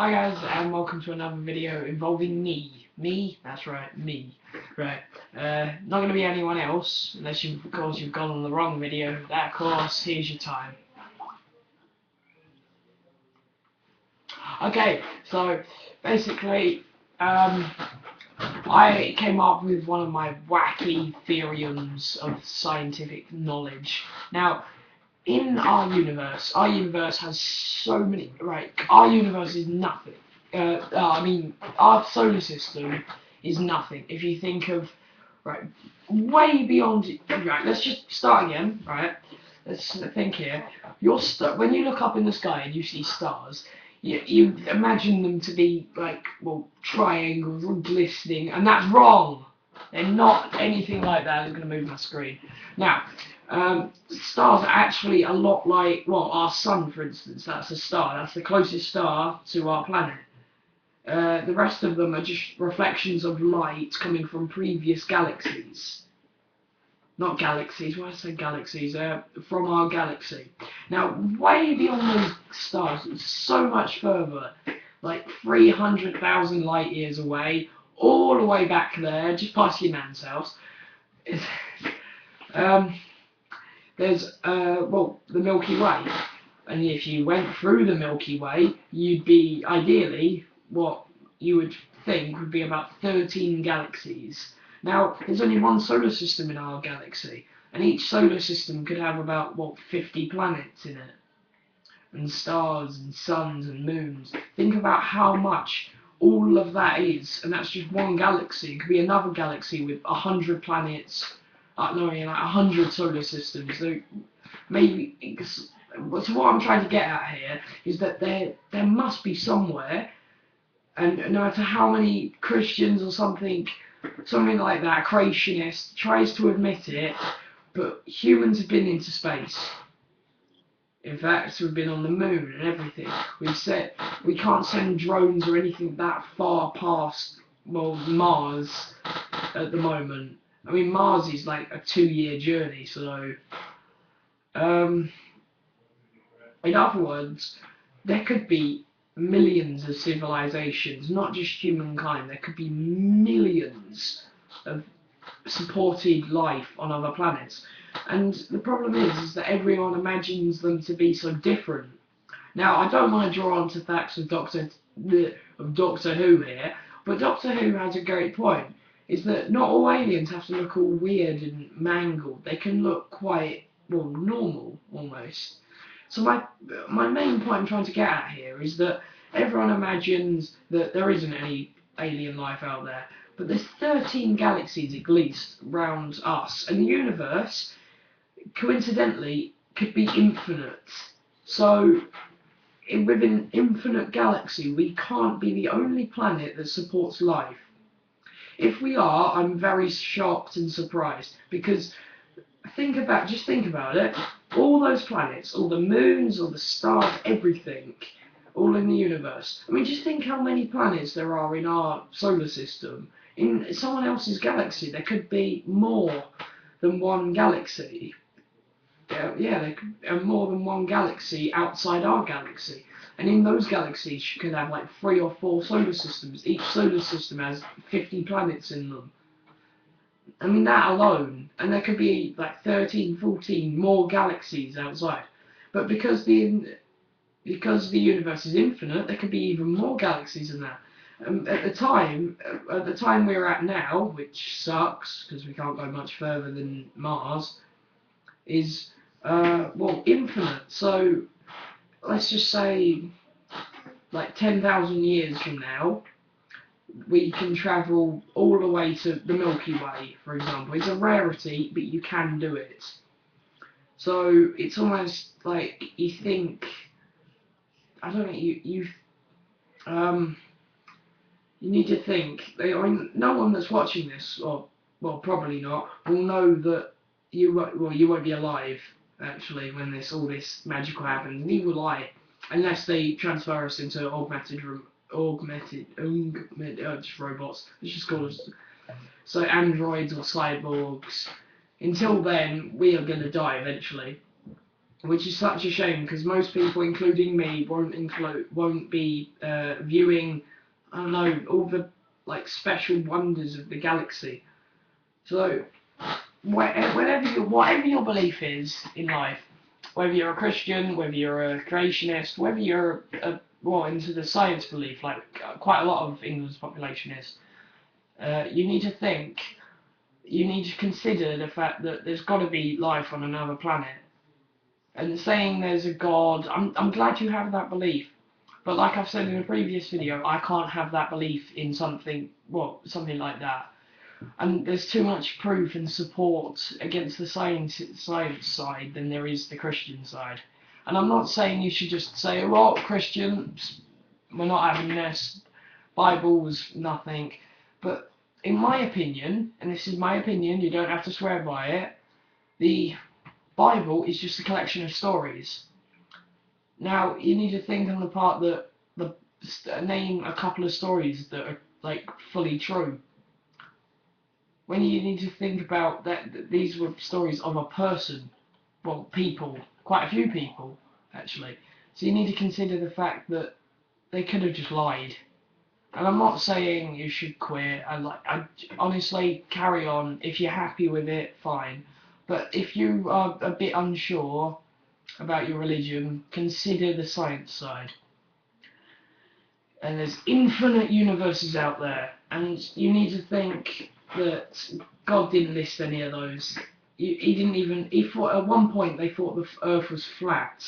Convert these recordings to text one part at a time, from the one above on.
Hi guys, and welcome to another video involving me. Me? That's right, me. Right. Not going to be anyone else, unless of course you've gone on the wrong video. That, of course, here's your time. Okay, so basically, I came up with one of my wacky theorems of scientific knowledge. Now, in our universe has so many, right, our universe is nothing. Our solar system is nothing. If you think of, right, way beyond, right, let's just start again, right, let's think here. When you look up in the sky and you see stars, you imagine them to be like, well, triangles all glistening, and that's wrong. They're not anything like that. I'm going to move my screen. Now, stars are actually a lot like, well, our sun, for instance. That's a star. That's the closest star to our planet. The rest of them are just reflections of light coming from previous galaxies. Not galaxies, why did I say galaxies? From our galaxy. Now, way beyond those stars, so much further, like 300,000 light years away, all the way back there, just past your nan's house, there's, well, the Milky Way. And if you went through the Milky Way, you'd be, ideally, what you would think would be about 13 galaxies. Now, there's only one solar system in our galaxy, and each solar system could have about, what, 50 planets in it, and stars, and suns, and moons. Think about how much all of that is, and that's just one galaxy. It could be another galaxy with 100 planets, like 100 solar systems. So maybe, so what I'm trying to get at here is that there must be somewhere, and no matter how many Christians or something like that, creationist, tries to admit it, but humans have been into space. In fact, we've been on the moon and everything. We've said we can't send drones or anything that far past, well, Mars at the moment. I mean, Mars is like a 2-year journey, so in other words, there could be millions of civilizations, not just humankind. There could be millions of supported life on other planets. And the problem is that everyone imagines them to be so different. Now, I don't want to draw on to facts of Doctor Who here, but Doctor Who has a great point. Is that not all aliens have to look all weird and mangled. They can look quite, well, normal, almost. So my main point I'm trying to get at here is that everyone imagines that there isn't any alien life out there, but there's 13 galaxies at least around us, and the universe, coincidentally, could be infinite. So with an infinite galaxy, we can't be the only planet that supports life. If we are, I'm very shocked and surprised, because just think about it. All those planets, all the moons, all the stars, everything, all in the universe. I mean, just think how many planets there are in our solar system. In someone else's galaxy, there could be more than one galaxy. Yeah, there could be more than one galaxy outside our galaxy. And in those galaxies, you could have like 3 or 4 solar systems. Each solar system has 50 planets in them. I mean, that alone, and there could be like 13, 14 more galaxies outside. But because the universe is infinite, there could be even more galaxies than that. At the time we're at now, which sucks because we can't go much further than Mars, is well, infinite. So let's just say like 10,000 years from now, we can travel all the way to the Milky Way, for example. It's a rarity, but you can do it. So it's almost like you think, I don't know, you need to think. I mean, no one that's watching this, or well, probably not, will know that you won't be alive actually when all this magical happens. Neither will I, unless they transfer us into just robots. Let's just call us so androids or cyborgs. Until then, we are gonna die eventually. which is such a shame because most people, including me, won't be viewing, I don't know, all the like special wonders of the galaxy. So whatever your belief is in life, whether you're a Christian, whether you're a creationist, whether you're into the science belief, like quite a lot of England's population is, you need to think, you need to consider the fact that there's got to be life on another planet. And saying there's a God, I'm glad you have that belief. But like I've said in a previous video, I can't have that belief in something like that. And there's too much proof and support against the science side than there is the Christian side. And I'm not saying you should just say, well, Christians, we're not having this, Bible's nothing. But in my opinion, and this is my opinion, you don't have to swear by it, the Bible is just a collection of stories. Now, you need to think on the part that name a couple of stories that are like fully true. When you need to think about that these were stories of a person, well, people, quite a few people, actually. So you need to consider the fact that they could have just lied. And I'm not saying you should quit. I honestly carry on. If you're happy with it, fine. But if you are a bit unsure about your religion, consider the science side. And there's infinite universes out there, and you need to think that God didn't list any of those. He didn't even. He thought at one point they thought the Earth was flat,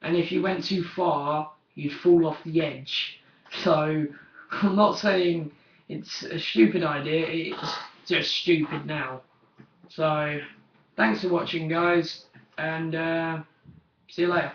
and if you went too far, you'd fall off the edge. So I'm not saying it's a stupid idea. It's just stupid now. So thanks for watching, guys, and see you later.